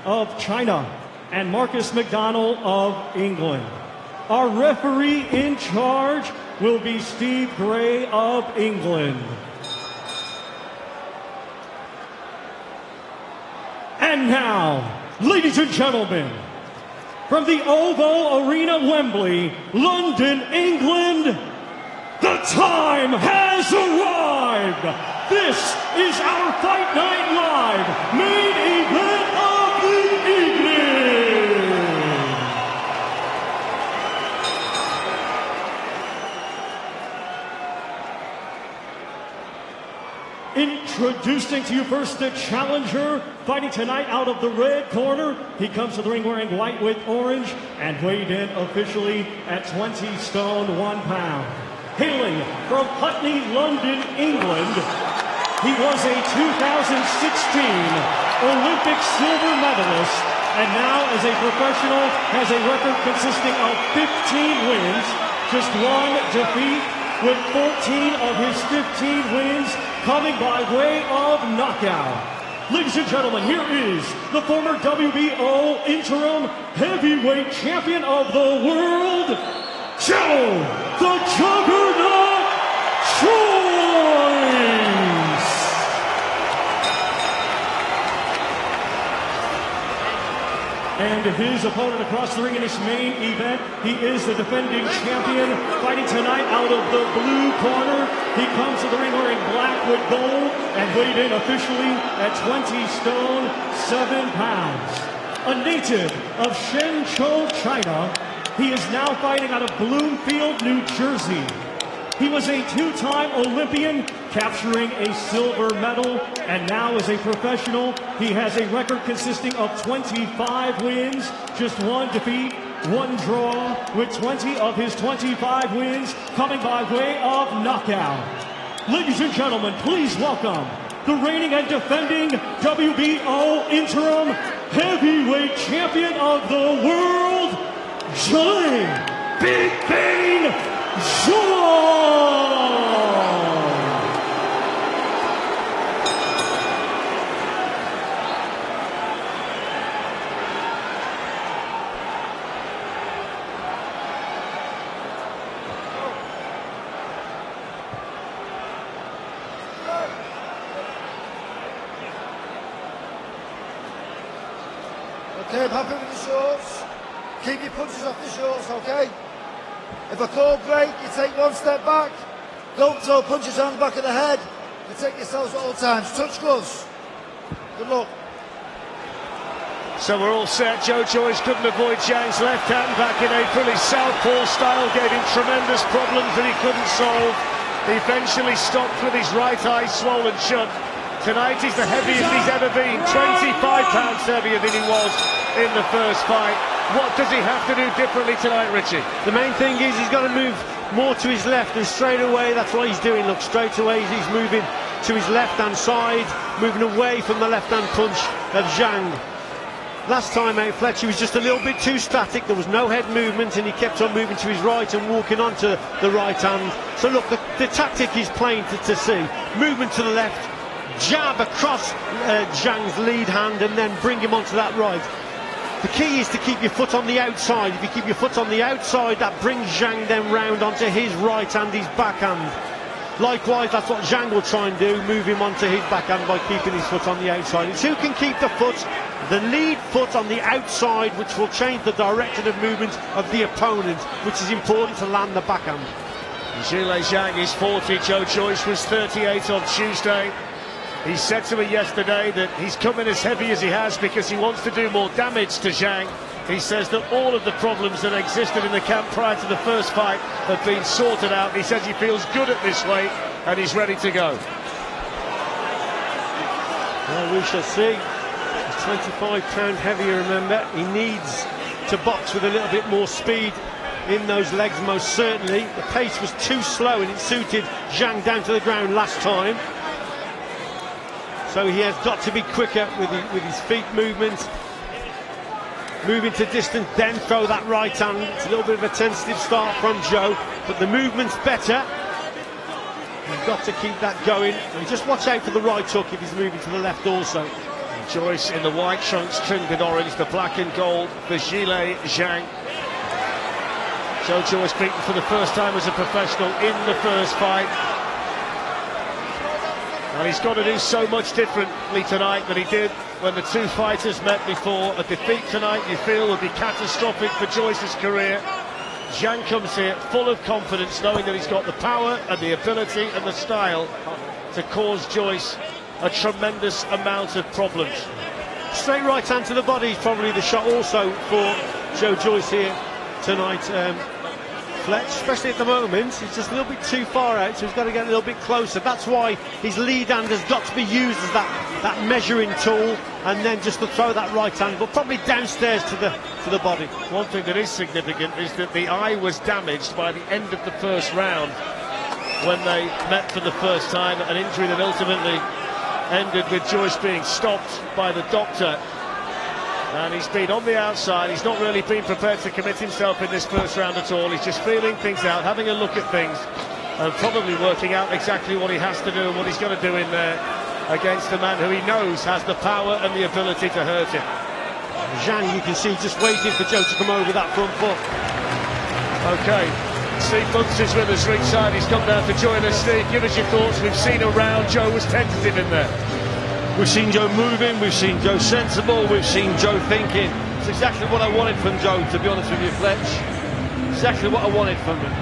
of China and Marcus McDonald of England. Our referee in charge will be Steve Gray of England. And now, ladies and gentlemen, from the Oval Arena, Wembley, London, England, the time has arrived. This is our Fight Night Live main event of the evening. Introducing to you first the challenger, fighting tonight out of the red corner. He comes to the ring wearing white with orange and weighed in officially at 20 stone 1 pound. Hailing from Putney, London, England, he was a 2016 Olympic silver medalist, and now as a professional has a record consisting of 15 wins, just 1 defeat, with 14 of his 15 wins coming by way of knockout. Ladies and gentlemen, here is the former WBO interim heavyweight champion of the world, Joe the Juggernaut Joyce. And his opponent across the ring in this main event, he is the defending champion, fighting tonight out of the blue corner. He comes to the ring wearing black with gold and weighed in officially at 20 stone 7 pounds. A native of Shenzhou, China, he is now fighting out of Bloomfield, New Jersey. He was a 2-time Olympian, capturing a silver medal, and now as a professional, he has a record consisting of 25 wins, just 1 defeat, 1 draw, with 20 of his 25 wins coming by way of knockout. Ladies and gentlemen, please welcome the reigning and defending WBO interim heavyweight champion of the world, Jillian Big Bang Joy! Okay, I'm happy with the shorts. Keep your punches off the shorts, okay? If I call break, you take 1 step back. Don't throw punches on the back of the head. Protect yourselves at all times. Touch gloves. Good luck. So we're all set. Joe Joyce couldn't avoid Zhang's left hand back in April. His southpaw style gave him tremendous problems that he couldn't solve. He eventually stopped with his right eye swollen shut. Tonight he's the heaviest he's ever been, 25 pounds heavier than he was in the first fight. What does he have to do differently tonight, Richie? The main thing is he's got to move more to his left, and straight away that's what he's doing. Look, straight away he's moving to his left-hand side, moving away from the left-hand punch of Zhang. Last time out, Fletcher was just a little bit too static. There was no head movement, and he kept on moving to his right and walking onto the right hand. So look, the tactic is plain to see. Movement to the left, jab across Zhang's lead hand, and then bring him onto that right. The key is to keep your foot on the outside. If you keep your foot on the outside, that brings Zhang then round onto his right hand, his backhand. Likewise, that's what Zhang will try and do, move him onto his backhand by keeping his foot on the outside. It's who can keep the foot, the lead foot on the outside, which will change the direction of movement of the opponent, which is important to land the backhand. Zhilei Zhang is 40, Joe Joyce was 38 on Tuesday. He said to me yesterday that he's coming as heavy as he has because he wants to do more damage to Zhang. He says that all of the problems that existed in the camp prior to the first fight have been sorted out. He says he feels good at this weight and he's ready to go. Well, we shall see. He's 25 pounds heavier, remember. He needs to box with a little bit more speed in those legs, most certainly. The pace was too slow and it suited Zhang down to the ground last time. So he has got to be quicker with his feet movement. Moving to distance, then throw that right hand. It's a little bit of a tentative start from Joe, but the movement's better. You've got to keep that going. And just watch out for the right hook if he's moving to the left also. Joyce in the white trunks trimmed with orange, the black and gold for Zhilei Zhang. Joe Joyce beaten for the first time as a professional in the first fight. And he's got to do so much differently tonight than he did when the two fighters met before. A defeat tonight, you feel, would be catastrophic for Joyce's career. Zhang comes here full of confidence, knowing that he's got the power and the ability and the style to cause Joyce a tremendous amount of problems. Straight right hand to the body is probably the shot also for Joe Joyce here tonight. Fletch, especially at the moment, he's just a little bit too far out, so he's got to get a little bit closer. That's why his lead hand has got to be used as that measuring tool, and then just to throw that right hand, but probably downstairs to the body. One thing that is significant is that the eye was damaged by the end of the first round when they met for the first time, an injury that ultimately ended with Joyce being stopped by the doctor. And he's been on the outside, he's not really been prepared to commit himself in this first round at all. He's just feeling things out, having a look at things, and probably working out exactly what he has to do and what he's going to do in there against a man who he knows has the power and the ability to hurt him. Zhang, you can see, just waiting for Joe to come over that front foot. Okay, Steve Bunce is with us ringside. He's come down to join us. Steve, give us your thoughts. We've seen a round. Joe was tentative in there. We've seen Joe moving, we've seen Joe sensible, we've seen Joe thinking. It's exactly what I wanted from Joe, to be honest with you, Fletch. Exactly what I wanted from him.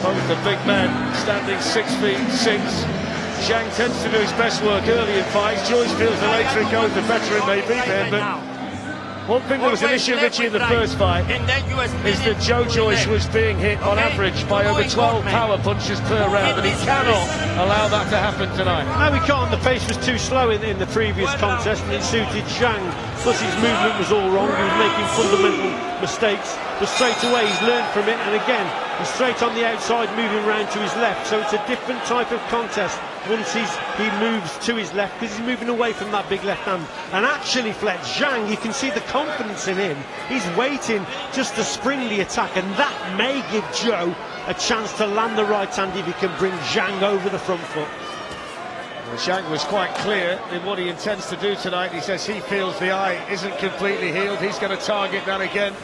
Both the big men standing 6'6". Zhang tends to do his best work early in fights. Joyce feels the later it goes, the better it may be for him. But one thing that was an issue, Richie, in the first fight is that Joe Joyce was being hit on average by over 12 power punches per round, and he cannot allow that to happen tonight. No, he can't. The pace was too slow in the previous contest, and it suited Zhang. Plus his movement was all wrong. He was making fundamental mistakes, but straight away he's learned from it, and again he's straight on the outside, moving round to his left. So it's a different type of contest once he moves to his left, because he's moving away from that big left hand. And actually, Fletch, Zhang, you can see the confidence in him. He's waiting just to spring the attack, and that may give Joe a chance to land the right hand if he can bring Zhang over the front foot. Well, Zhang was quite clear in what he intends to do tonight. He says he feels the eye isn't completely healed. He's going to target that again.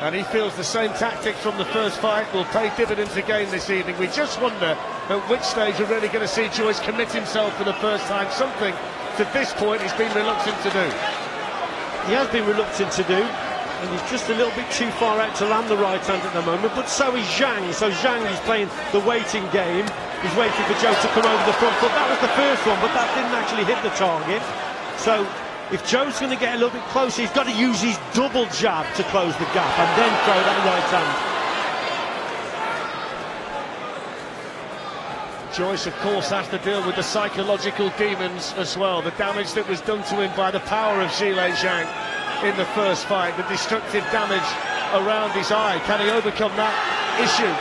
And he feels the same tactics from the first fight will pay dividends again this evening. We just wonder at which stage we're really going to see Joyce commit himself for the first time, something to this point he's been reluctant to do. He has been reluctant to do, and he's just a little bit too far out to land the right hand at the moment, but so is Zhang. So Zhang is playing the waiting game. He's waiting for Joe to come over the front foot. That was the first one, but that didn't actually hit the target. So if Joe's going to get a little bit closer, he's got to use his double jab to close the gap and then throw that right hand. Joyce, of course, has to deal with the psychological demons as well. The damage that was done to him by the power of Zhilei Zhang in the first fight, the destructive damage around his eye. Can he overcome that issue?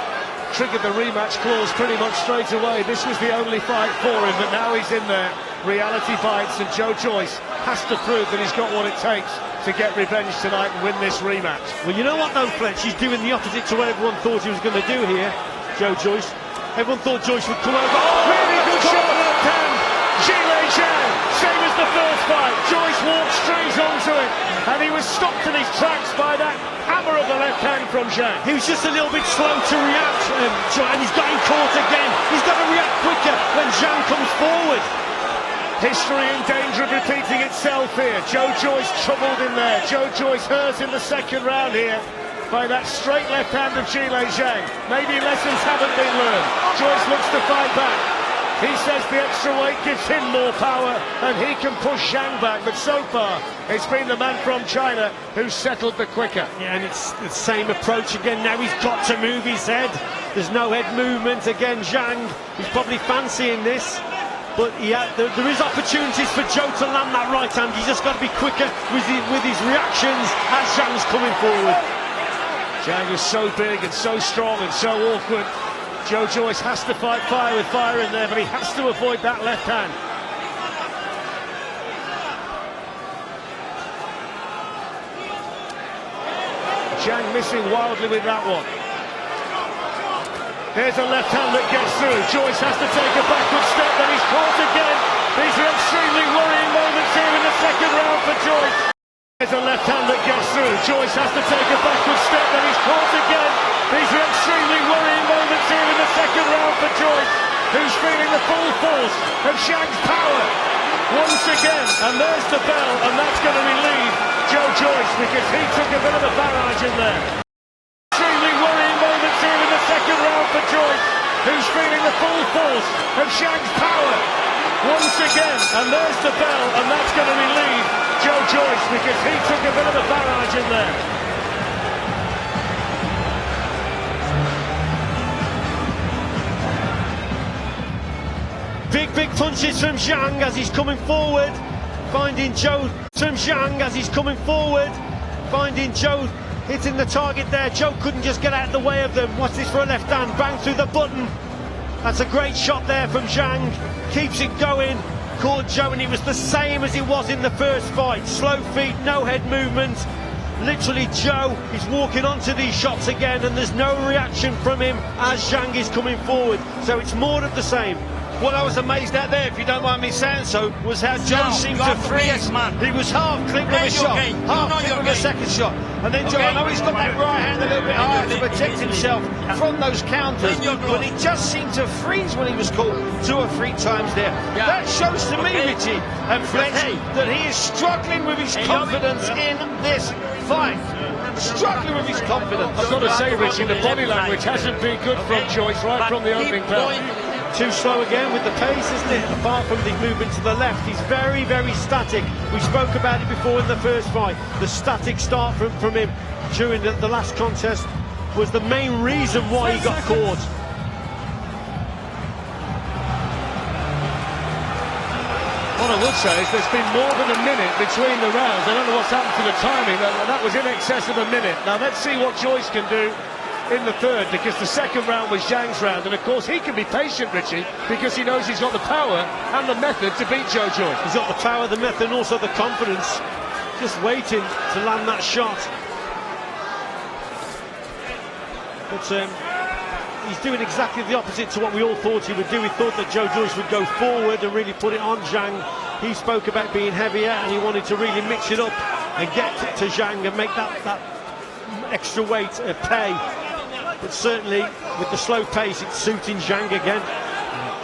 Triggered the rematch clause pretty much straight away. This was the only fight for him, but now he's in there. Reality bites, and Joe Joyce has to prove that he's got what it takes to get revenge tonight and win this rematch. Well, you know what though, Fletch? He's doing the opposite to what everyone thought he was going to do here, Joe Joyce. Everyone thought Joyce would come over. Oh, really good shot left hand. Zhilei Zhang, same as the first fight. Joyce walked straight onto it, and he was stopped in his tracks by that hammer of the left hand from Zhang. He was just a little bit slow to react, and he's got him caught again. He's got to react quicker when Zhang comes forward. History in danger of repeating itself here. Joe Joyce troubled in there. Joe Joyce hurt in the second round here by that straight left hand of Zhilei Zhang. Maybe lessons haven't been learned. Joyce looks to fight back. He says the extra weight gives him more power and he can push Zhang back, but so far it's been the man from China who's settled the quicker. Yeah, and it's the same approach again. Now he's got to move his head. There's no head movement again. Zhang, he's probably fancying this, but there is opportunities for Joe to land that right hand. He's just got to be quicker with his reactions as Zhang's coming forward. Zhang is so big and so strong and so awkward. Joe Joyce has to fight fire with fire in there, but he has to avoid that left hand. Zhang missing wildly with that one. Here's a left hand that gets through. Joyce has to take a backward step, then he's caught again. These are extremely worrying moments here in the second round for Joyce. Here's a left hand that gets through. Joyce has to take a backward step, then he's caught again. These are extremely worrying moments here in the second round for Joyce, who's feeling the full force of Zhang's power once again. And there's the bell, and that's going to relieve Joe Joyce because he took a bit of a barrage in there. Extremely worrying moments here in the second round for Joyce, who's feeling the full force of Zhang's power once again. And there's the bell, and that's going to relieve Joe Joyce because he took a bit of a barrage in there. Big punches from Zhang as he's coming forward, finding Joe. From Zhang as he's coming forward, finding Joe hitting the target there. Joe couldn't just get out of the way of them. What's this for a left hand? Bang through the button. That's a great shot there from Zhang. Keeps it going. Caught Joe, and it was the same as it was in the first fight. Slow feet, no head movement. Literally, Joe is walking onto these shots again, and there's no reaction from him as Zhang is coming forward. So it's more of the same. What I was amazed at there, if you don't mind me saying so, was how Joe seemed to freeze. He was half clipped with a shot, half clipped with a second shot. And then Joe, I know he's got that right hand a little bit higher to protect himself from those counters, but he just seemed to freeze when he was caught 2 or 3 times there. That shows to me, Richie and Fletch, that he is struggling with his confidence in this fight. Struggling with his confidence. I've got to say, Richie, the body language hasn't been good from Joyce right from the opening bell. Too slow again with the pace, isn't it? Apart from the movement to the left, he's very, very static. We spoke about it before in the first fight. The static start from him during the last contest was the main reason why he got caught. What I would say is there's been more than a minute between the rounds. I don't know what's happened to the timing. That was in excess of a minute. Now let's see what Joyce can do in the third, because the second round was Zhang's round, and of course he can be patient, Richie, because he knows he's got the power and the method to beat Joe Joyce. He's got the power, the method, and also the confidence, just waiting to land that shot. But he's doing exactly the opposite to what we all thought he would do. We thought that Joe Joyce would go forward and really put it on Zhang. He spoke about being heavier, and he wanted to really mix it up and get to Zhang and make that extra weight pay. But certainly, with the slow pace, it's suiting Zhang again.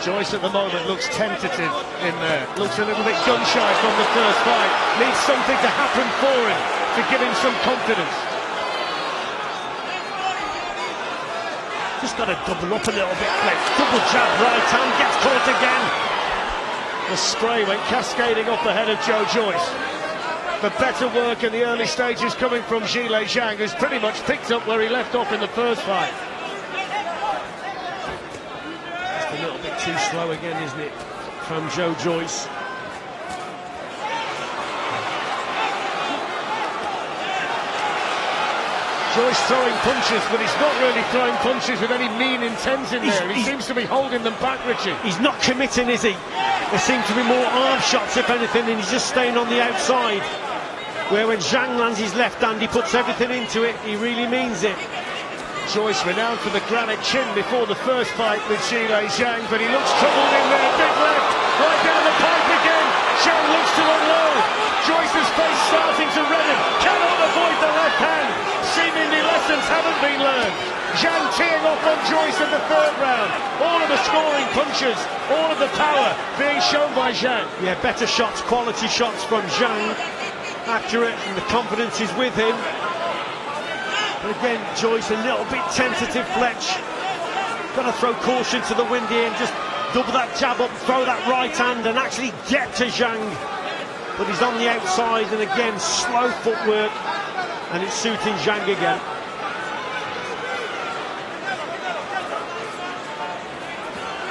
Joyce at the moment looks tentative in there. Looks a little bit gun-shy from the first fight. Needs something to happen for him to give him some confidence. Just got to double up a little bit. Double jab, right hand, gets caught again. The spray went cascading off the head of Joe Joyce. The better work in the early stages coming from Zhilei Zhang, who's pretty much picked up where he left off in the first fight. Just a little bit too slow again, isn't it, from Joe Joyce. Joyce throwing punches, but he's not really throwing punches with any mean intent in there. He seems to be holding them back, Richie. He's not committing, is he? There seem to be more arm shots, if anything, and he's just staying on the outside. Where when Zhang lands his left hand, he puts everything into it. He really means it. Joyce renowned for the granite chin before the first fight with Zhilei Zhang, but he looks troubled in there. Big left, right down the pipe again. Zhang looks to unload. Joyce's face starting to redden. Cannot avoid the left hand. Seemingly lessons haven't been learned. Zhang teeing off on Joyce in the third round. All of the scoring punches, all of the power being shown by Zhang. Yeah, better shots, quality shots from Zhang. Accurate, and the confidence is with him. But again, Joyce a little bit tentative, Fletch. Got to throw caution to the wind here and just double that jab up, throw that right hand and actually get to Zhang. But he's on the outside, and again, slow footwork, and it's suiting Zhang again.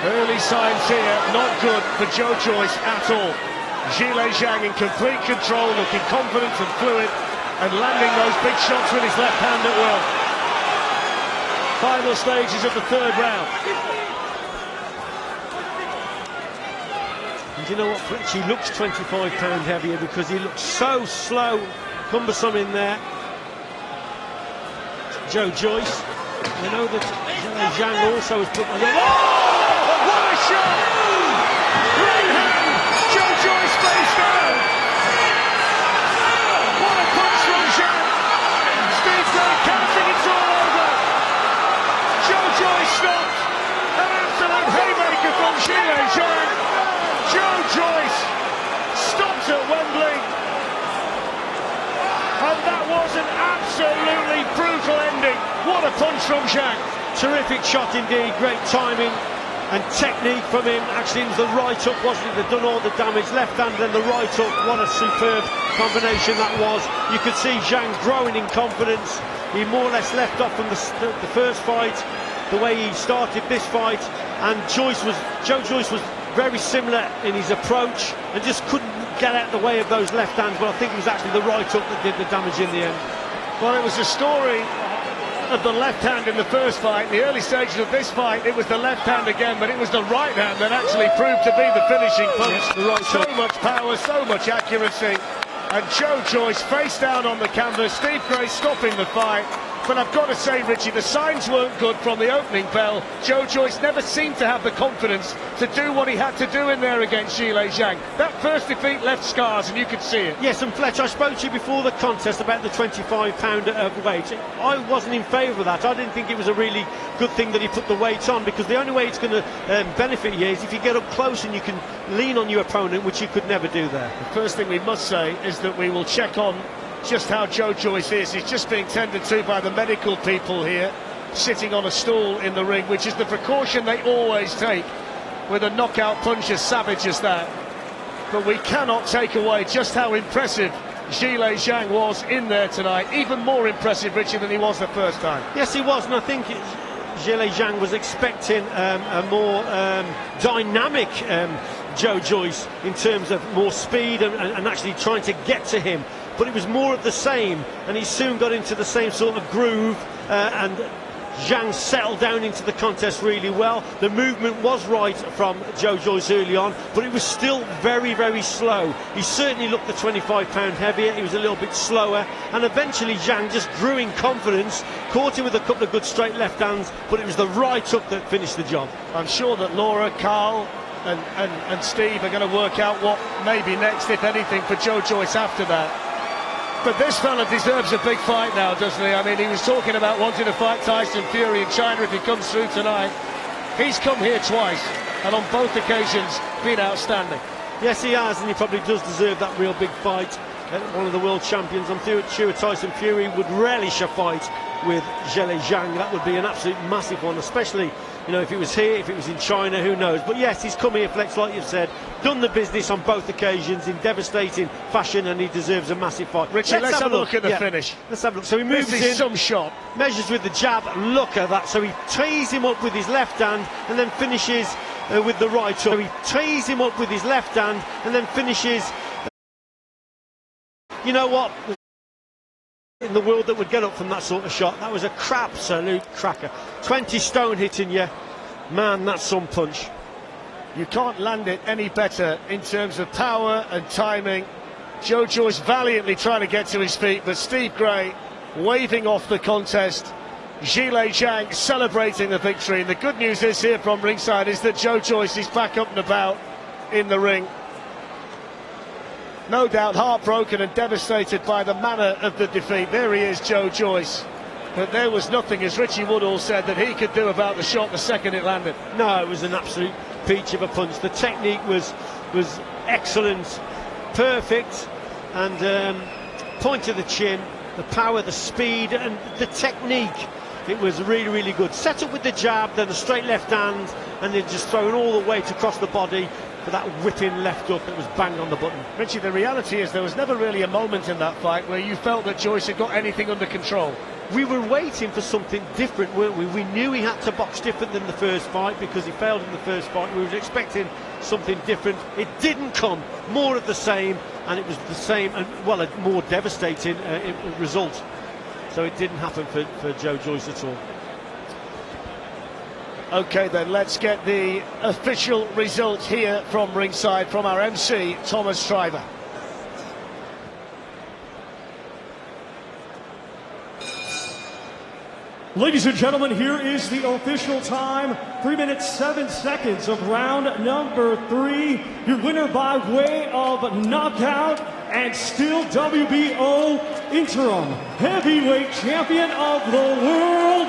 Early signs here, not good for Joe Joyce at all. Zhilei Zhang in complete control, looking confident and fluid, and landing those big shots with his left hand at will. Final stages of the third round. And you know what, Fletch, he looks 25 pounds heavier because he looks so slow, cumbersome in there. Joe Joyce. I know that Zhang also has put... Oh, what a shot! Right hand, Joe Joyce face down. What a punch from Zhang. Steve Gray counting, it's all over. Joe Joyce stopped. An absolute haymaker from Zhilei Zhang. Joe Joyce stopped at Wembley. And that was an absolutely brutal ending. What a punch from Zhang. Terrific shot indeed, great timing and technique from him. Actually, it was the right hook, wasn't it, that done all the damage. Left hand, then the right hook. What a superb combination that was. You could see Zhang growing in confidence. He more or less left off from the first fight, the way he started this fight. And Joe Joyce was very similar in his approach and just couldn't get out of the way of those left hands. But I think it was actually the right hook that did the damage in the end. Well, it was a story of the left hand in the first fight. In the early stages of this fight, it was the left hand again, but it was the right hand that actually proved to be the finishing punch. Yes, the right so hook. much power, so much accuracy. And Joe Joyce face down on the canvas. Steve Gray stopping the fight. But I've got to say, Richie, the signs weren't good from the opening bell. Joe Joyce never seemed to have the confidence to do what he had to do in there against Zhilei Zhang. That first defeat left scars, and you could see it. Yes, and Fletcher, I spoke to you before the contest about the 25-pounder of weight. I wasn't in favour of that. I didn't think it was a really good thing that he put the weight on, because the only way it's going to benefit you is if you get up close and you can lean on your opponent, which you could never do there. The first thing we must say is that we will check on just how Joe Joyce is. He's just being tended to by the medical people here, sitting on a stool in the ring, which is the precaution they always take with a knockout punch as savage as that. But we cannot take away just how impressive Zhilei Zhang was in there tonight. Even more impressive, Richie, than he was the first time. Yes, he was, and I think Zhilei Zhang was expecting a more dynamic Joe Joyce in terms of more speed and actually trying to get to him. But it was more of the same, and he soon got into the same sort of groove, and Zhang settled down into the contest really well. The movement was right from Joe Joyce early on, but it was still very, very slow. He certainly looked the 25-pound heavier. He was a little bit slower, and eventually Zhang just grew in confidence, caught him with a couple of good straight left hands, but it was the right hook that finished the job. I'm sure that Laura, Carl and Steve are going to work out what may be next, if anything, for Joe Joyce after that. But this fella deserves a big fight now, doesn't he? I mean, he was talking about wanting to fight Tyson Fury in China if he comes through tonight. He's come here twice, and on both occasions been outstanding. Yes, he has, and he probably does deserve that real big fight. One of the world champions. I'm sure Tyson Fury would relish a fight with Zhilei Zhang. That would be an absolute massive one, especially, you know, if it was here, if it was in China, who knows. But yes, he's come here, Flex, like you've said, done the business on both occasions in devastating fashion, and he deserves a massive fight. Richie, let's have a look at the finish. Let's have a look. So he moves this is in, some shot, measures with the jab. Look at that. So he tees him up with his left hand and then finishes with the right hook. So he tees him up with his left hand and then finishes. You know what? In the world that would get up from that sort of shot. That was a absolute cracker. 20 stone hitting you. Man, that's some punch. You can't land it any better in terms of power and timing. Joe Joyce valiantly trying to get to his feet, but Steve Gray waving off the contest. Zhilei Zhang celebrating the victory. And the good news is here from ringside is that Joe Joyce is back up and about in the ring. No doubt heartbroken and devastated by the manner of the defeat. There he is, Joe Joyce. But there was nothing, as Richie Woodall said, that he could do about the shot the second it landed. No, it was an absolute peach of a punch. The technique was excellent, perfect, and point to the chin, the power, the speed, and the technique. It was really, really good. Set up with the jab, then the straight left hand, and then just throwing all the weight across the body for that whipping left hook that was banged on the button. Richie, the reality is there was never really a moment in that fight where you felt that Joyce had got anything under control. We were waiting for something different, weren't we? We knew he had to box different than the first fight because he failed in the first fight. We were expecting something different. It didn't come. More of the same, and it was the same, and well, a more devastating result. So it didn't happen for Joe Joyce at all. OK, then let's get the official result here from ringside from our MC, Thomas Schreiber. Ladies and gentlemen, here is the official time. 3 minutes, 7 seconds of round number 3. Your winner by way of knockout and still WBO interim heavyweight champion of the world,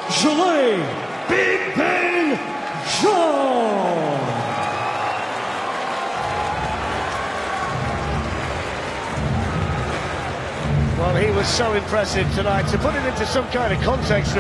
Zhilei Big Bang Zhang. Well, he was so impressive tonight. To put it into some kind of context,